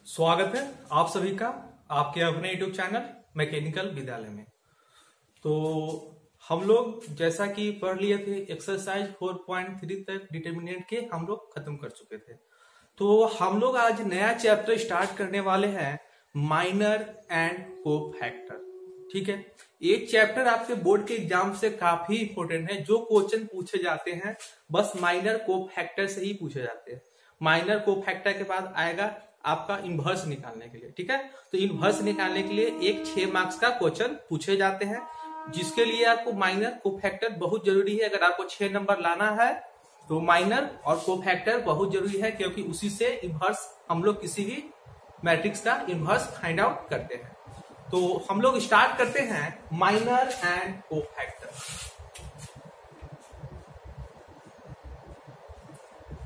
स्वागत है आप सभी का आपके अपने यूट्यूब चैनल मैकेनिकल विद्यालय में। तो हम लोग जैसा कि पढ़ लिए थे एक्सरसाइज 4.3 तक डिटर्मिनेंट के हम लोग खत्म कर चुके थे। तो हम लोग आज नया चैप्टर स्टार्ट करने वाले हैं, माइनर एंड कोफैक्टर। ठीक है, ये चैप्टर आपके बोर्ड के एग्जाम से काफी इंपोर्टेंट है। जो क्वेश्चन पूछे जाते हैं बस माइनर कोफैक्टर से ही पूछे जाते हैं। माइनर कोफैक्टर के बाद आएगा आपका इनवर्स निकालने के लिए। ठीक है, तो इनवर्स निकालने के लिए एक 6 मार्क्स का क्वेश्चन पूछे जाते हैं, जिसके लिए आपको माइनर कोफैक्टर बहुत जरूरी है। अगर आपको 6 नंबर लाना है तो माइनर और कोफैक्टर बहुत जरूरी है, क्योंकि उसी से इनवर्स हम लोग किसी भी मैट्रिक्स का इनवर्स फाइंड आउट करते हैं। तो हम लोग स्टार्ट करते हैं minor and cofactor.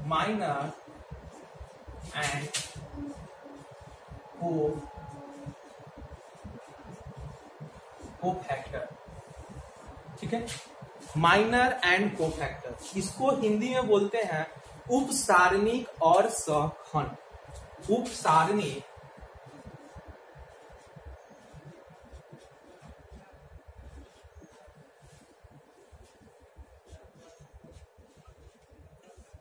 Minor and cofactor. ठीक है, माइनर एंड कोफैक्टर, इसको हिंदी में बोलते हैं उपसारणिक और सहखंड।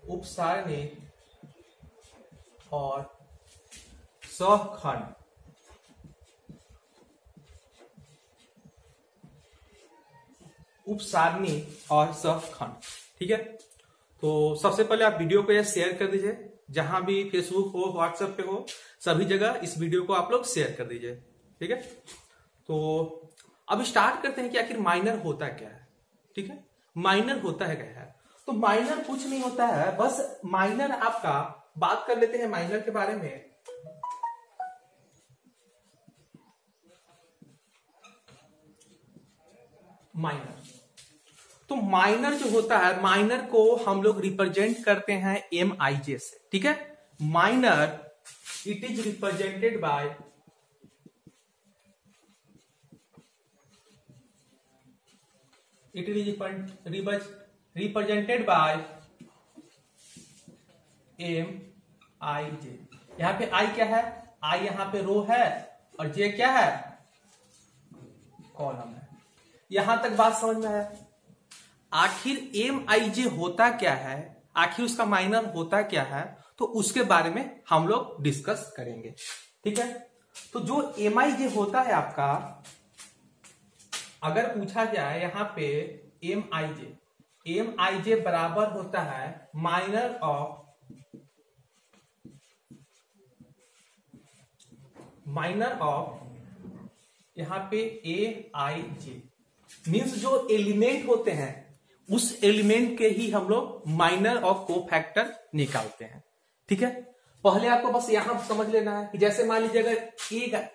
उपसारणिक और सहखंड। उपसारणी और सहखंड। ठीक है, तो सबसे पहले आप वीडियो को शेयर कर दीजिए, जहां भी फेसबुक हो व्हाट्सएप पे हो सभी जगह इस वीडियो को आप लोग शेयर कर दीजिए। ठीक है, तो अब स्टार्ट करते हैं कि आखिर माइनर होता क्या है। ठीक है, माइनर होता है क्या है। तो माइनर कुछ नहीं होता है, बस माइनर आपका बात कर लेते हैं माइनर के बारे में। माइनर, तो माइनर जो होता है, माइनर को हम लोग रिप्रेजेंट करते हैं MIJ से। ठीक है, minor it is represented by MIJ। यहां पे I क्या है, I यहां पे रो है और J क्या है, कॉलम है। यहां तक बात समझ में है। आखिर MIJ होता क्या है, आखिर उसका माइनर होता क्या है, तो उसके बारे में हम लोग डिस्कस करेंगे। ठीक है, तो जो MIJ होता है आपका, अगर पूछा जाए यहां पे MIJ बराबर होता है माइनर ऑफ यहां पे AIJ, मीन्स जो एलिमेंट होते हैं उस एलिमेंट के ही हम लोग माइनर और कोफैक्टर निकालते हैं। ठीक है, पहले आपको बस यहां समझ लेना है कि जैसे मान लीजिए अगर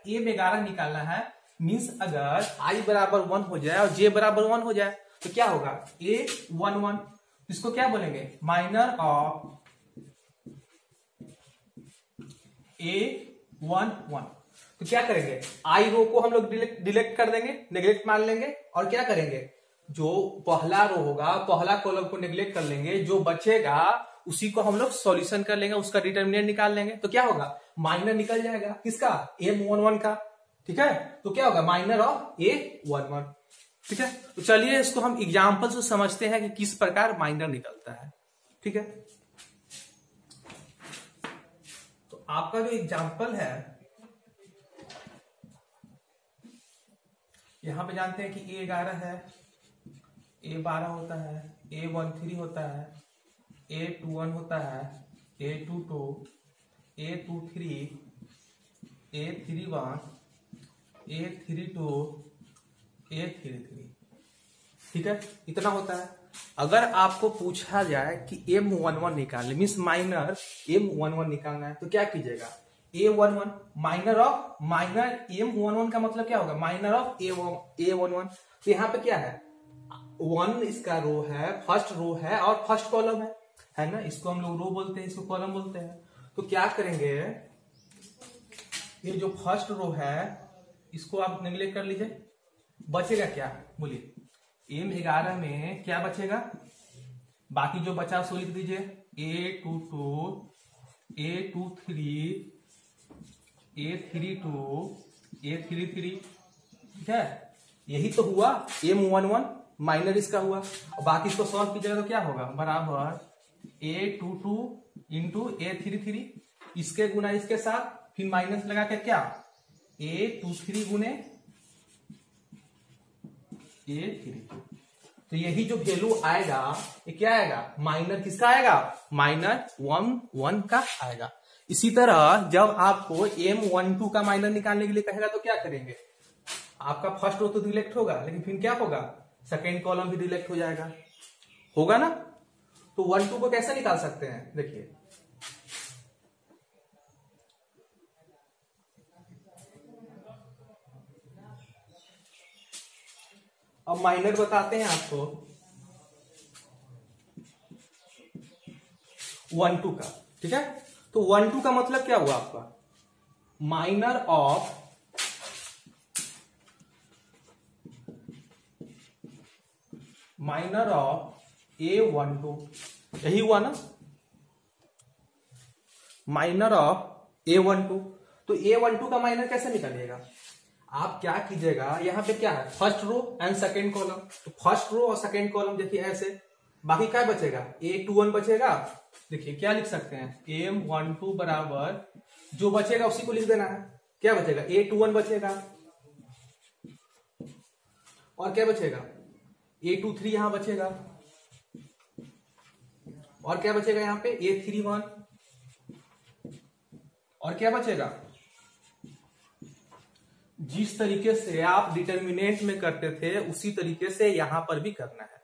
ए में 11 निकालना है, मीन्स अगर I बराबर 1 हो जाए और J बराबर 1 हो जाए तो क्या होगा, A11, इसको क्या बोलेंगे, माइनर ऑफ A11। तो क्या करेंगे, आई रो को हम लोग डिलीट कर देंगे, नेग्लेक्ट मान लेंगे, और क्या करेंगे, जो पहला रो होगा पहला कॉलम को नेग्लेक्ट कर लेंगे, जो बचेगा उसी को हम लोग सॉल्यूशन कर लेंगे, उसका डिटर्मिनेंट निकाल लेंगे। तो क्या होगा, माइनर निकल जाएगा किसका, M11 का। ठीक है, तो क्या होगा, माइनर ऑफ A11। ठीक है, तो चलिए इसको हम एग्जाम्पल से समझते हैं कि किस प्रकार माइनर निकलता है। ठीक है, तो आपका जो एग्जाम्पल है यहां पे जानते हैं कि A11 है, A12 होता है, A13 होता है, A21 होता है, A22, A23, A31, A32, A33। ठीक है, इतना होता है। अगर आपको पूछा जाए कि M11 निकालने, मीन्स माइनर M11 निकालना है, तो क्या कीजिएगा, A11 minor of minor M11 का मतलब क्या होगा, माइनर ऑफ A11। तो यहाँ पे क्या है, 1 इसका रो है, फर्स्ट रो है और फर्स्ट कॉलम है ना, इसको हम लोग रो बोलते हैं, इसको कॉलम बोलते हैं। तो क्या करेंगे, ये जो फर्स्ट रो है इसको आप नेग्लेक्ट कर लीजिए, बचेगा क्या, बोलिए, M11 में क्या बचेगा, बाकी जो बचा उसको लिख दीजिए A22, A23, A32 A33, ठीक है, यही तो हुआ M11 माइनर इसका हुआ। और बाकी इसको सॉल्व कीजिएगा तो क्या होगा, बराबर A22 इंटू A33, इसके गुना इसके साथ, फिर माइनस लगा के क्या A23 गुने A32। तो यही जो वैल्यू आएगा ये क्या आएगा, माइनर किसका आएगा, माइनर 1 का आएगा। इसी तरह जब आपको M12 का माइनर निकालने के लिए कहेगा तो क्या करेंगे, आपका फर्स्ट रो तो डिलेक्ट होगा, लेकिन फिर क्या होगा, सेकेंड कॉलम भी डिलेक्ट हो जाएगा, होगा ना। तो 1-2 को कैसे निकाल सकते हैं, देखिए अब माइनर बताते हैं आपको 1-2 का, ठीक है। तो 1-2 का मतलब क्या हुआ आपका, माइनर ऑफ A12, यही हुआ ना, माइनर ऑफ A12। तो A12 का माइनर कैसे निकालिएगा, आप क्या कीजिएगा, यहां पे क्या है, first row and second column, तो फर्स्ट रो और सेकेंड कॉलम देखिए ऐसे, बाकी क्या बचेगा, A21 बचेगा। देखिए क्या लिख सकते हैं, M12 बराबर जो बचेगा उसी को लिख देना है, क्या बचेगा, A21 बचेगा, और क्या बचेगा, A23 यहां बचेगा, और क्या बचेगा यहां पे A31, और क्या बचेगा। जिस तरीके से आप डिटर्मिनेंट में करते थे उसी तरीके से यहां पर भी करना है,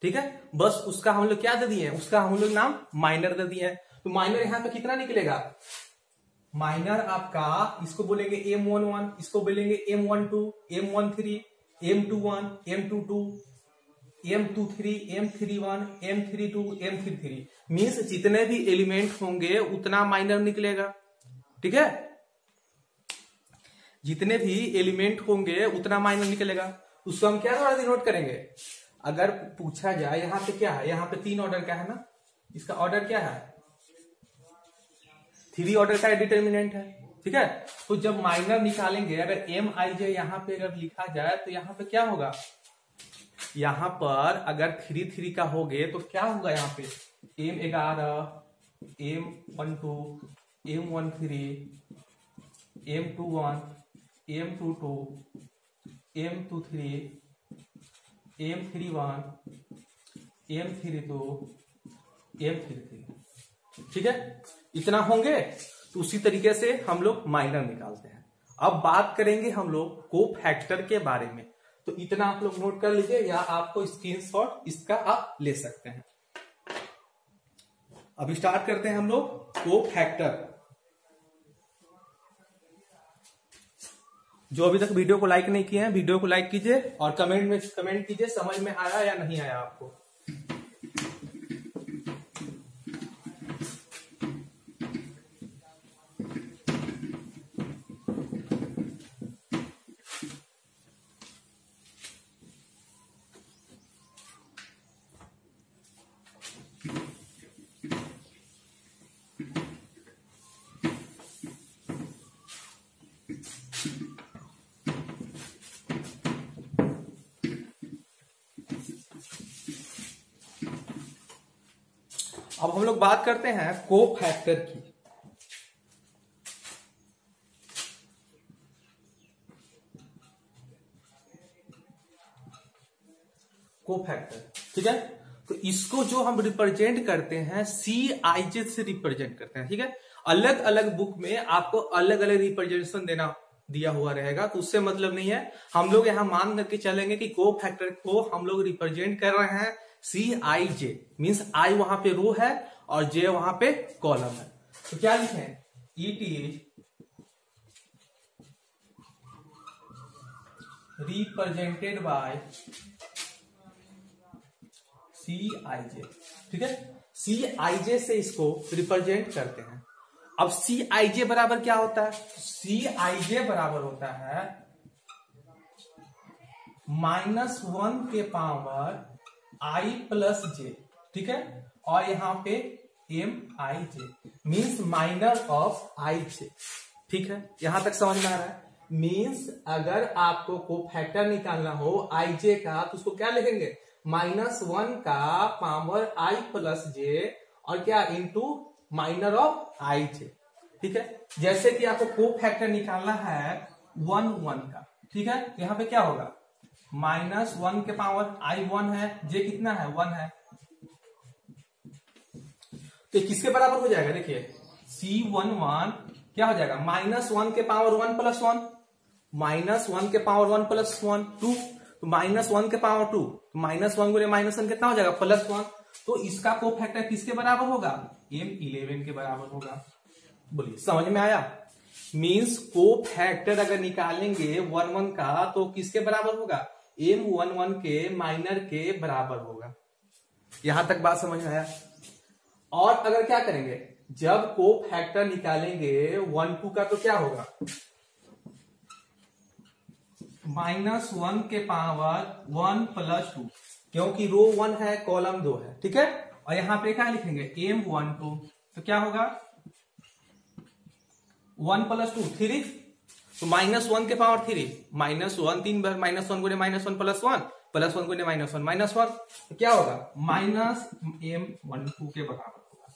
ठीक है। बस उसका हम लोग क्या दे दिए, उसका हम लोग नाम माइनर दे दिए हैं। तो माइनर यहां पे कितना निकलेगा, माइनर आपका इसको बोलेंगे M11, इसको बोलेंगे M12, M13, M21, M22, M23, M31, M32, M33, means जितने भी एलिमेंट होंगे उतना माइनर निकलेगा, ठीक है। जितने भी एलिमेंट होंगे उतना माइनर निकलेगा। उसको हम क्या द्वारा डिनोट करेंगे, अगर पूछा जाए यहाँ पे क्या है, यहाँ पे 3 ऑर्डर का है ना, इसका ऑर्डर क्या है, 3 ऑर्डर का डिटर्मिनेंट है, ठीक है। तो जब माइनर निकालेंगे, अगर MIJ यहाँ पे अगर लिखा जाए तो यहाँ पे क्या होगा, यहाँ पर अगर 3 का हो गए तो क्या होगा, यहाँ पे M11, M12, M13, M21, M22, M23, M31, M32, M33, ठीक है। इतना होंगे तो उसी तरीके से हम लोग माइनर निकालते हैं। अब बात करेंगे हम लोग कोफैक्टर के बारे में, तो इतना आप लोग नोट कर लीजिए या आपको स्क्रीनशॉट इसका आप ले सकते हैं। अब स्टार्ट करते हैं हम लोग कोफैक्टर। जो अभी तक वीडियो को लाइक नहीं किए हैं, वीडियो को लाइक कीजिए और कमेंट में कमेंट कीजिए समझ में आया या नहीं आया आपको। अब हम लोग बात करते हैं कोफैक्टर की। कोफैक्टर, ठीक है। तो इसको जो हम रिप्रेजेंट करते हैं CIJ से रिप्रेजेंट करते हैं, ठीक है। अलग अलग बुक में आपको अलग अलग रिप्रेजेंटेशन देना दिया हुआ रहेगा, तो उससे मतलब नहीं है। हम लोग यहां मान करके चलेंगे कि कोफैक्टर को हम लोग रिप्रेजेंट कर रहे हैं CIJ, मीन्स I वहां पे रो है और J वहां पे कॉलम है। तो क्या लिखे, it is represented by CIJ, ठीक है। CIJ से इसको रिप्रेजेंट करते हैं। अब CIJ बराबर क्या होता है, CIJ बराबर होता है -1 के पावर I प्लस J, ठीक है। और यहां पे MIJ means minor of IJ, ठीक है, यहां तक समझ में आ रहा है। मीन्स अगर आपको कोफैक्टर निकालना हो आईजे का तो उसको क्या लिखेंगे, -1 का पावर आई प्लस जे और क्या इंटू माइनर ऑफ आई जे। ठीक है, जैसे कि आपको कोफैक्टर निकालना है 1 का, ठीक है, तो यहां पे क्या होगा, -1 के पावर आई 1 है, जे कितना है 1 है, तो किसके बराबर हो जाएगा, देखिए C11 क्या हो जाएगा, -1 के पावर 1 प्लस 1, -1 के पावर 1 प्लस 1 2, तो -1 के पावर 2, तो -1 गुणे -1 कितना हो जाएगा +1, तो इसका कोफैक्टर किसके बराबर होगा, M11 के बराबर होगा। बोलिए समझ में आया। मीन्स कोफैक्टर अगर निकालेंगे 1 का तो किसके बराबर होगा, M11 के माइनर के बराबर होगा। यहां तक बात समझ में आया। और अगर क्या करेंगे, जब कोफैक्टर निकालेंगे 1 2 का तो क्या होगा, -1 के पावर 1 प्लस 2, क्योंकि रो 1 है कॉलम 2 है, ठीक है, और यहां पे क्या लिखेंगे M12, तो क्या होगा 1 प्लस 2 3, तो -1 के पावर 3, -1 3 बार -1 गुणे -1 प्लस 1 प्लस 1 गुणे -1, तो क्या होगा -M12 के बराबर होगा।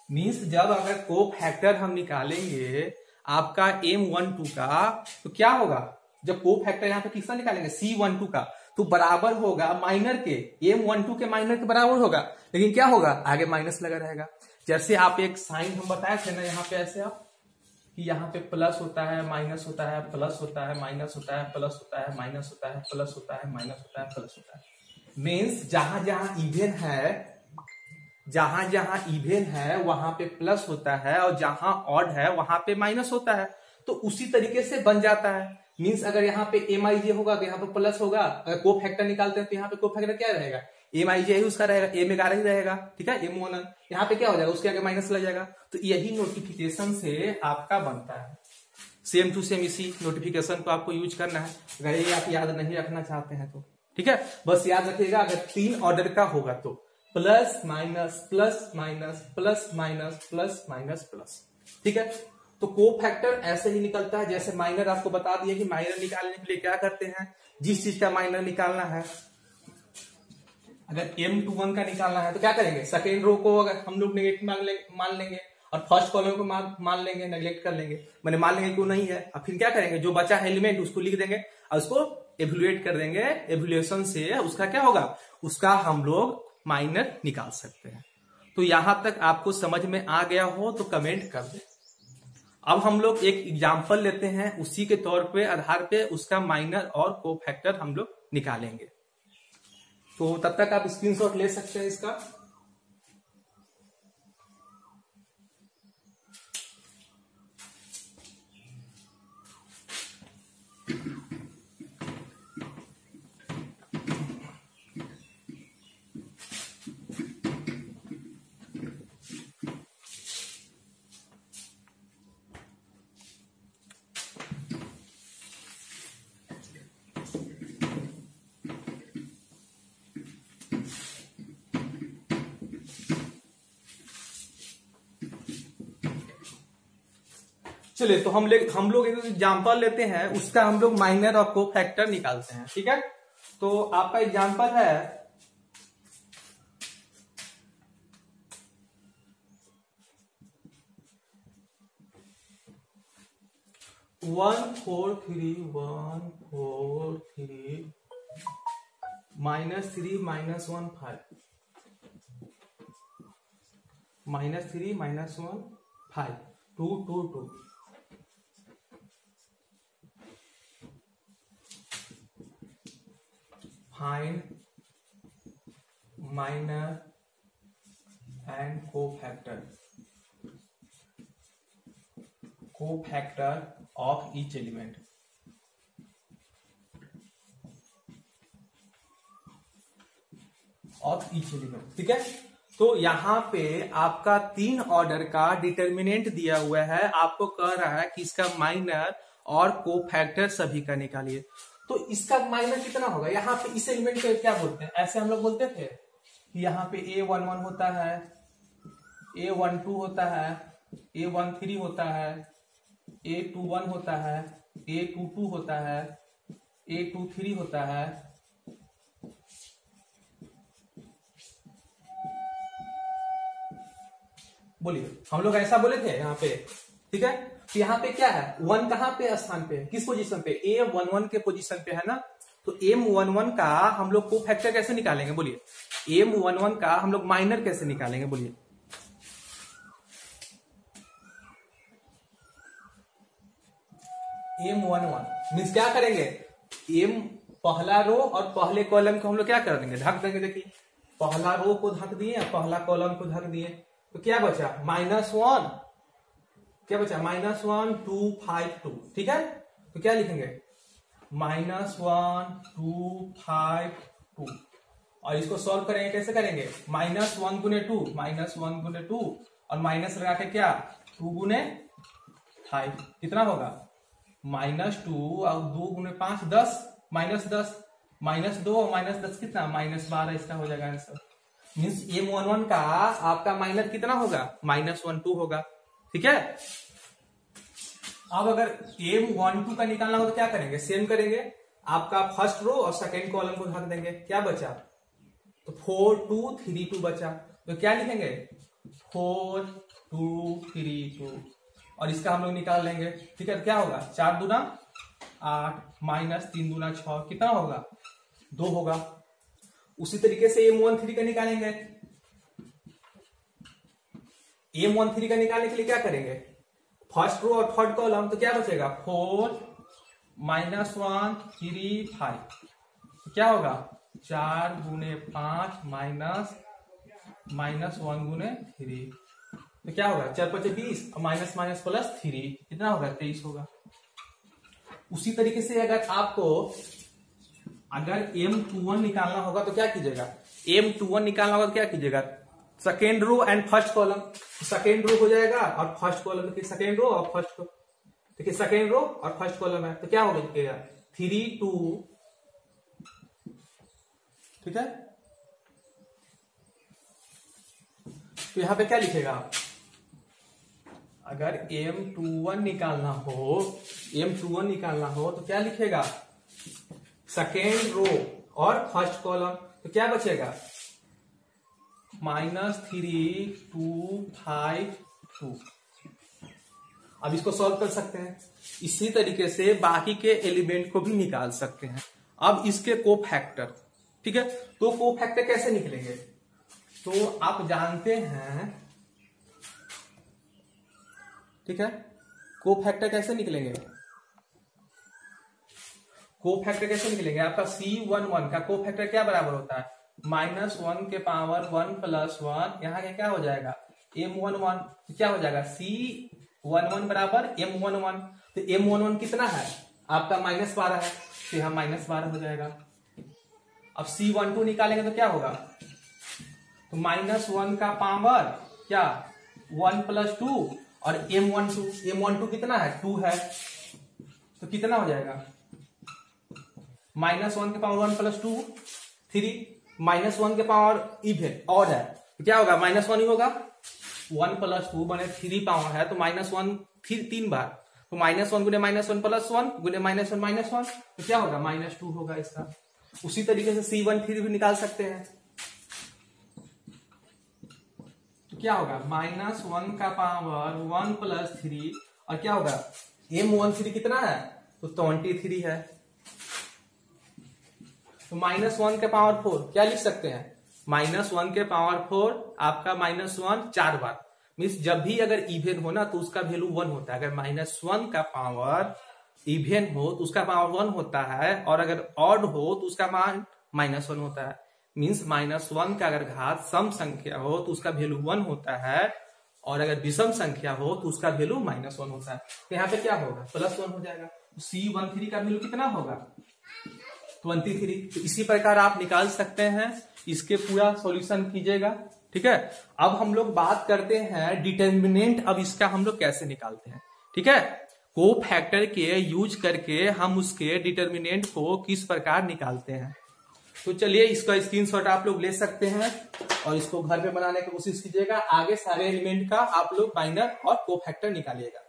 मीन्स जब अगर कोफैक्टर हम निकालेंगे आपका M12 का तो क्या होगा, जब कोफैक्टर यहां पे किसका निकालेंगे C12 का, तो बराबर होगा माइनर के, M12 के माइनर के बराबर होगा, लेकिन क्या होगा आगे माइनस लगा रहेगा। जैसे आप एक साइन हम बताए थे ना, यहाँ पे ऐसे आप कि यहाँ पे प्लस होता है माइनस होता है प्लस होता है माइनस होता है प्लस होता है माइनस होता है प्लस होता है माइनस होता है प्लस होता है। मीन्स जहां जहां इवेन है वहां पे प्लस होता है और जहां ऑड है वहां पे माइनस होता है, तो उसी तरीके से बन जाता है। मीन्स अगर यहाँ पे MIJ होगा तो यहाँ पे प्लस होगा, अगर कोफैक्टर निकालते हैं तो यहाँ पे कोफैक्टर क्या रहेगा, MIJ ही उसका रहेगा, M11 ही रहेगा, ठीक है, M1 यहाँ पे क्या हो जाएगा, उसके आगे माइनस लग जाएगा। तो यही नोटिफिकेशन से आपका बनता है। सेम टू सेम इसी नोटिफिकेशन को आपको यूज करना है, अगर ये आप याद नहीं रखना चाहते हैं तो ठीक है, बस याद रखिएगा अगर 3 ऑर्डर का होगा तो plus minus plus minus plus minus plus minus plus, ठीक है। तो कोफैक्टर ऐसे ही निकलता है, जैसे माइनर आपको बता दिए कि माइनर निकालने के लिए क्या करते हैं, जिस चीज का माइनर निकालना है, अगर M21 का निकालना है तो क्या करेंगे, सेकेंड रो को अगर हम लोग नेगेटिव मान लेंगे और फर्स्ट कॉलम को मान लेंगे, नेग्लेक्ट कर लेंगे, मैंने मान लेंगे क्यों नहीं है, अब फिर क्या करेंगे, जो बचा है एलिमेंट उसको लिख देंगे और उसको एवेल्युएट कर देंगे, एवेल्युएशन से उसका क्या होगा, उसका हम लोग माइनर निकाल सकते हैं। तो यहां तक आपको समझ में आ गया हो तो कमेंट कर दें। अब हम लोग एक एग्जाम्पल लेते हैं, उसी के तौर पे आधार पे उसका माइनर और कोफैक्टर हम लोग निकालेंगे। तो तब तक आप स्क्रीनशॉट ले सकते हैं इसका। चलिए तो हम लोग एक एग्जाम्पल लेते हैं, उसका हम लोग माइनर और कोफैक्टर निकालते हैं, ठीक है। तो आपका एग्जाम्पल है 1 4 3 1 4 3 -3 -1 5 -3 -1 5 2 2 2 find minor and cofactor of each element. ठीक है, तो यहां पे आपका 3 ऑर्डर का डिटर्मिनेंट दिया हुआ है, आपको कह रहा है कि इसका माइनर और कोफैक्टर सभी का निकालिए। तो इसका माइनर कितना होगा, यहाँ पे इस एलिमेंट को क्या बोलते हैं, ऐसे हम लोग बोलते थे कि यहाँ पे A11 होता है, A12 होता है, A13 होता है, A21 होता है, A22 होता है, A23 होता है, बोलिए हम लोग ऐसा बोले थे यहाँ पे, ठीक है। तो यहाँ पे क्या है, 1 कहाँ पे स्थान पे, किस पोजीशन पे, A11 के पोजीशन पे है ना। तो M11 का हम लोग को फैक्टर कैसे निकालेंगे, बोलिए। M11 का हम लोग माइनर कैसे निकालेंगे, बोलिए। M11 मीन्स क्या करेंगे, M पहला रो और पहले कॉलम को हम लोग क्या कर देंगे, ढक देंगे। देखिए पहला रो को ढक दिए, पहला कॉलम को ढक दिए, तो क्या बचा -1, क्या बचा -1 2 5 2, ठीक है। तो क्या लिखेंगे, -1 2 5 2, और इसको सॉल्व करेंगे, कैसे करेंगे, -1 गुने 2, -1 गुने 2 और माइनस लगा के क्या 2 गुने 5, कितना होगा -2 और 2 गुने 5 10, -10, -2 और -10 कितना -12, इसका हो जाएगा आंसर। मीन्स M11 का आपका माइनर कितना होगा, -12 होगा, ठीक है। अब अगर M12 का निकालना हो तो क्या करेंगे, सेम करेंगे, आपका फर्स्ट रो और सेकेंड कॉलम को ढक देंगे, क्या बचा, तो 4 2 3 2 बचा, तो क्या लिखेंगे 4 2 3 2, और इसका हम लोग निकाल लेंगे, ठीक है। क्या होगा 4 दूना 8 -3 दूना 6, कितना होगा 2 होगा। उसी तरीके से M13 का निकालेंगे, M13 का निकालने के लिए क्या करेंगे, फर्स्ट रो और थर्ड कॉलम, तो क्या बचेगा 4 -1 3 5, तो क्या होगा 4 गुने 5 -1 गुने 3, तो क्या होगा 4 5 20 और माइनस माइनस प्लस 3, कितना होगा 23 होगा। उसी तरीके से अगर M21 निकालना होगा तो क्या कीजिएगा, M21 निकालना होगा तो क्या कीजिएगा, second row and first column, second row हो जाएगा और फर्स्ट कॉलम, देखिए सेकेंड रो और फर्स्ट को, देखिए सेकेंड रो और फर्स्ट कॉलम है, तो क्या होगा 3 2, ठीक है। तो यहां पे क्या लिखेगा आप, अगर M21 निकालना हो तो क्या लिखेगा, सेकेंड रो और फर्स्ट कॉलम, तो क्या बचेगा -3 2 5 2। अब इसको सॉल्व कर सकते हैं, इसी तरीके से बाकी के एलिमेंट को भी निकाल सकते हैं। अब इसके कोफैक्टर, ठीक है, तो कोफैक्टर कैसे निकलेंगे, तो आप जानते हैं, ठीक है, कोफैक्टर कैसे निकलेंगे, कोफैक्टर कैसे निकलेंगे, आपका C11 का कोफैक्टर क्या बराबर होता है, -1 के पावर 1 + 1, यहाँ क्या हो जाएगा M11, तो क्या हो जाएगा C11 बराबर M11, तो M11 कितना है आपका -12 है, तो यहाँ -12 हो जाएगा। अब C12 निकालेंगे तो क्या होगा, तो -1 का पावर क्या 1 + 2 और M12 कितना है 2 है, तो कितना हो जाएगा -1 के पावर 1 + 2 3, -1 के पावर इवन और है, तो क्या होगा -1 ही होगा, 1 + 2 बने 3 पावर है, तो -1 3 बार, तो -1 गुने -1 + 1 गुने -1 -1, तो क्या होगा -2 होगा इसका। उसी तरीके से C13 भी निकाल सकते हैं, तो क्या होगा -1 का पावर 1 + 3 और क्या होगा M13 कितना है, तो 23 है, तो -1 के पावर 4 क्या लिख सकते हैं, -1 के पावर 4 आपका -1 4 बार, मीन्स जब भी अगर इवेन हो ना तो उसका वैल्यू 1 होता है, अगर -1 का पावर इवेन हो तो उसका पावर 1 होता है, और अगर ऑड हो तो उसका मान -1 होता है। मीन्स -1 का अगर घात सम संख्या हो तो उसका वैल्यू 1 होता है, और अगर विषम संख्या हो तो उसका वैल्यू -1 होता है। तो यहाँ पे क्या होगा +1 हो जाएगा, C13 का वैल्यू कितना होगा 23। तो इसी प्रकार आप निकाल सकते हैं, इसके पूरा सॉल्यूशन कीजिएगा, ठीक है। अब हम लोग बात करते हैं डिटर्मिनेंट, अब इसका हम लोग कैसे निकालते हैं, ठीक है। कोफैक्टर के यूज करके हम उसके डिटर्मिनेंट को किस प्रकार निकालते हैं, तो चलिए इसका स्क्रीनशॉट आप लोग ले सकते हैं और इसको घर पे बनाने की कोशिश कीजिएगा। आगे सारे एलिमेंट का आप लोग माइनर और कोफैक्टर निकालिएगा।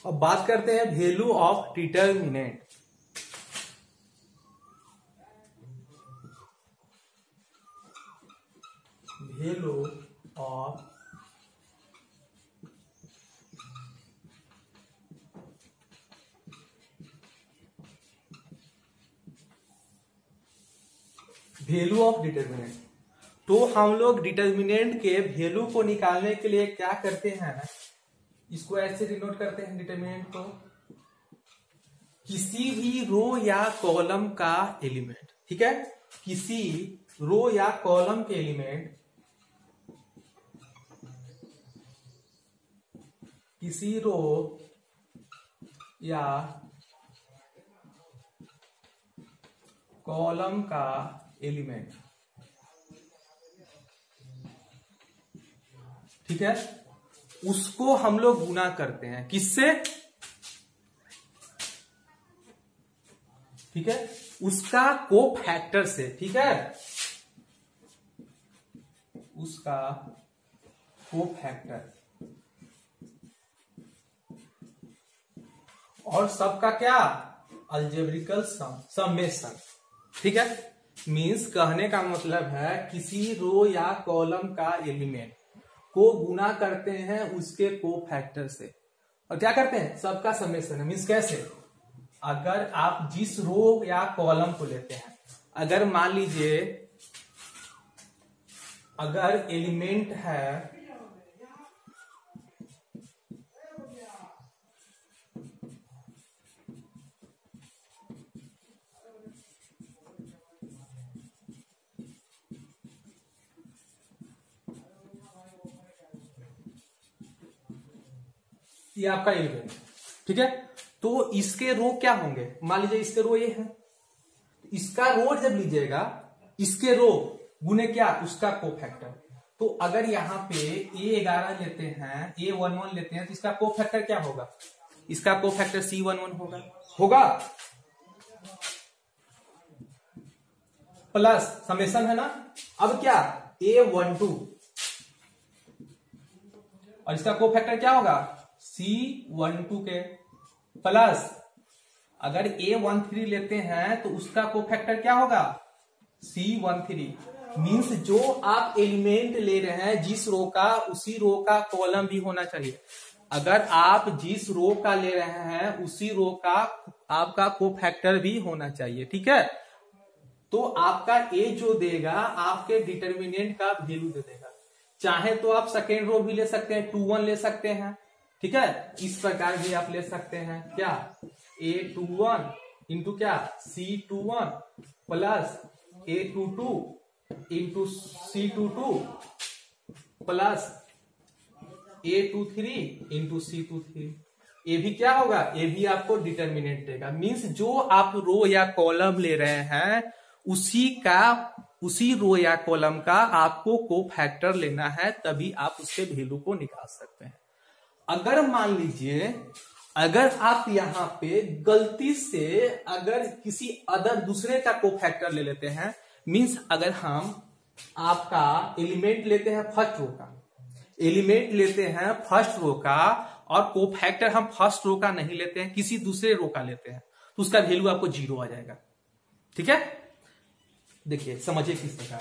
अब बात करते हैं value of determinant. Value of value of determinant. तो हम लोग डिटर्मिनेंट के वैल्यू को निकालने के लिए क्या करते हैं, इसको ऐसे डिनोट करते हैं डिटर्मिनेंट को, किसी भी रो या कॉलम का एलिमेंट, ठीक है, किसी रो या कॉलम के एलिमेंट, किसी रो या कॉलम का एलिमेंट, ठीक है, उसको हम लोग गुना करते हैं किससे, ठीक है, उसका कोफैक्टर से, ठीक है, उसका कोफैक्टर, और सबका क्या, अलजेब्रिकल समेशन, ठीक है। मींस कहने का मतलब है किसी रो या कॉलम का एलिमेंट को गुना करते हैं उसके कोफैक्टर से, और क्या करते हैं, सबका समेशन है। मींस कैसे, अगर आप जिस रो या कॉलम को लेते हैं, अगर मान लीजिए अगर एलिमेंट है ये आपका एलिमेंट, ठीक है, तो इसके रो क्या होंगे, मान लीजिए इसके रो ये है, इसका रो जब लीजिएगा, इसके रो गुने क्या, उसका कोफैक्टर। तो अगर यहाँ पे A11 लेते हैं, A11 लेते हैं, तो इसका कोफैक्टर क्या होगा, इसका कोफैक्टर C11 होगा प्लस समेशन है ना। अब क्या, A12 और इसका कोफैक्टर क्या होगा, C12 के प्लस अगर A13 लेते हैं तो उसका कोफैक्टर क्या होगा, C13। मींस जो आप एलिमेंट ले रहे हैं जिस रो का, उसी रो का कॉलम भी होना चाहिए। अगर आप जिस रो का ले रहे हैं उसी रो का आपका कोफैक्टर भी होना चाहिए, ठीक है। तो आपका ए जो देगा आपके डिटर्मिनेंट का वैल्यू दे देगा। चाहे तो आप सेकेंड रो भी ले सकते हैं, 2-1 ले सकते हैं, ठीक है, इस प्रकार भी आप ले सकते हैं, क्या, A21 इंटू क्या, C21 plus A22 into C22 plus A23 into C23। ये भी क्या होगा, ये भी आपको डिटर्मिनेंट देगा। मींस जो आप रो या कॉलम ले रहे हैं उसी रो या कॉलम का आपको कोफैक्टर लेना है, तभी आप उसके वैल्यू को निकाल सकते हैं। अगर मान लीजिए अगर आप यहाँ पे गलती से अगर किसी अदर दूसरे का कोफैक्टर ले लेते हैं, मींस अगर हम आपका एलिमेंट लेते हैं फर्स्ट रो का, एलिमेंट लेते हैं फर्स्ट रो का और कोफैक्टर हम फर्स्ट रो का नहीं लेते हैं, किसी दूसरे रो का लेते हैं, तो उसका वैल्यू आपको 0 आ जाएगा, ठीक है। देखिए समझिए किस प्रकार,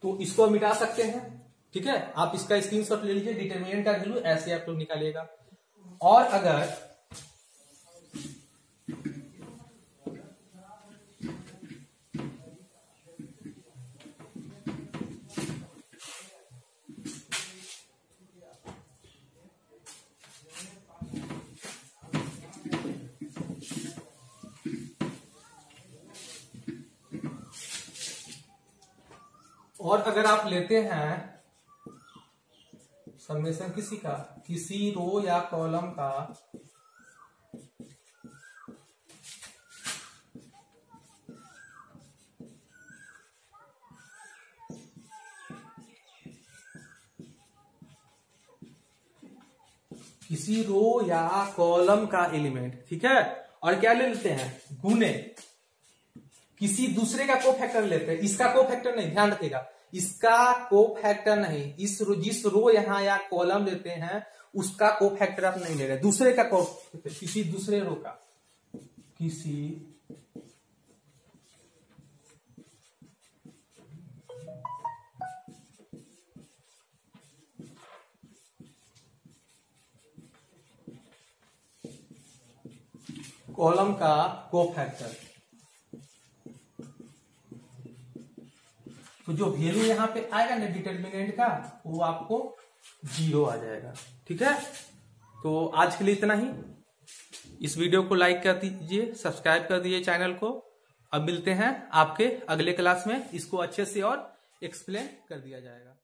तो इसको मिटा सकते हैं, ठीक है। आप इसका स्क्रीनशॉट ले लीजिए, डिटर्मिनेंट का वैल्यू ऐसे आप लोग निकालिएगा। और अगर आप लेते हैं समेशन किसी का, किसी रो या कॉलम का किसी रो या कॉलम का एलिमेंट, ठीक है, और क्या ले लेते हैं, गुने किसी दूसरे का कोफैक्टर लेते हैं, इसका कोफैक्टर नहीं, ध्यान रखिएगा, इसका कोफैक्टर नहीं, जिस रो यहाँ या कॉलम देते हैं उसका कोफैक्टर आप नहीं ले रहे, दूसरे का किसी दूसरे रो का, किसी कॉलम का कोफैक्टर। तो जो वैल्यू यहाँ पे आएगा ना डिटर्मिनेंट का, वो आपको 0 आ जाएगा। ठीक है, तो आज के लिए इतना ही। इस वीडियो को लाइक कर दीजिए, सब्सक्राइब कर दीजिए चैनल को। अब मिलते हैं आपके अगले क्लास में, इसको अच्छे से और एक्सप्लेन कर दिया जाएगा।